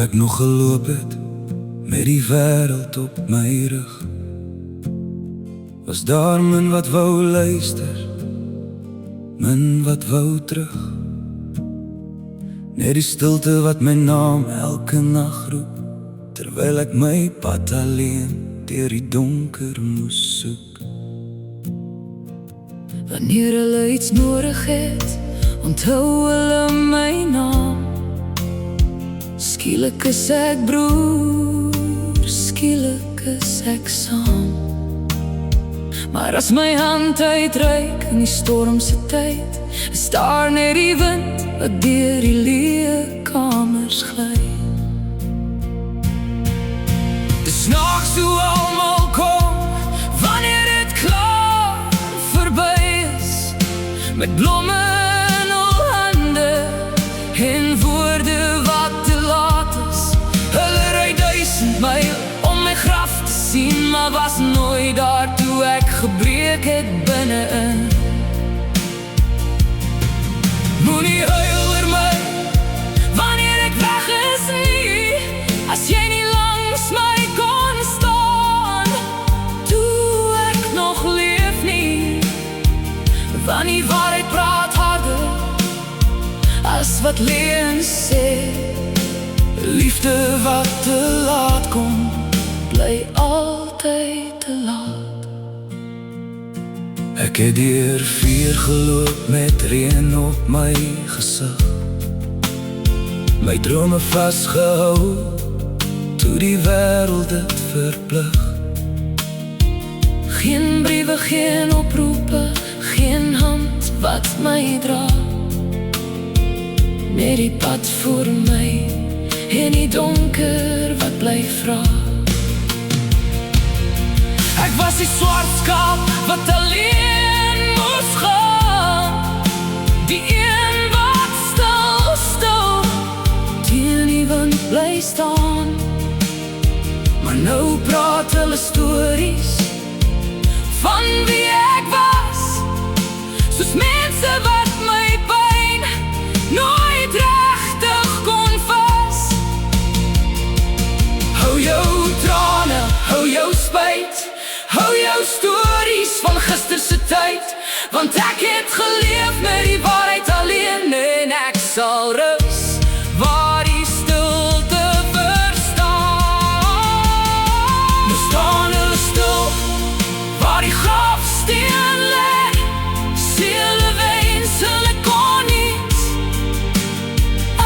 ek nog geloop het met die wêreld op my rug, was daar min wat wou luister, min wat wou terug. Net die stilte wat my naam elke nag roep, terwyl ek my pad alleen deur die donker moes soek. Wanneer hulle iets nodig het, onthou hulle my naam. Skielik is ek broer, skielik is ek saam. Maar as my hand uitreik in die stormse tyd, is daar net die wind wat deur die leë kamers gly. Dis snaaks hoe almal kom wanneer dit klaar verby is, met blomme in hul hande en woorde wat te laat is. Hulle ry 1000 myl om my graf te sien, maar was nooit daar toe ek gebreek het binne-in. Moenie huil oor my wanneer ek weg is nie, as jy nie langs my kon staan toe ek nog leef nie. Want die waarheid praat harder as wat leuns sê. Liefde wat te laat kom, Bly altyd te laat. ek het deur vuur geloop met reën op my gesig, my drome vasgehou toe die wêreld dit verplig. Geen briewe, geen oproepe, geen hand wat my dra, net die pad voor my en die donker wat bly vra. Ek was die swart skaap wat alleen moes gaan, die een wat stil teen die wind bly staan. Maar nou praat hulle stories van wie ek was, soos mense wat my pyn nooit regtig kon vas. Hou jou trane, hou jou spyt, hou jou stories van gisterse tyd, want ek het geleef met die waarheid alleen en ek sal rus waar die stilte verstaan. Nou staan hulle stil waar die grafsteen lê, sê hulle wens hulle kon niets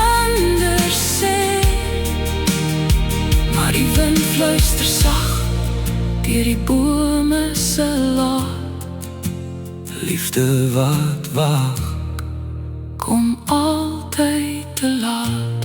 anders sê, maar die wind fluister sag deur die bome se laag. Liefde wat wag, Kom altyd te laat.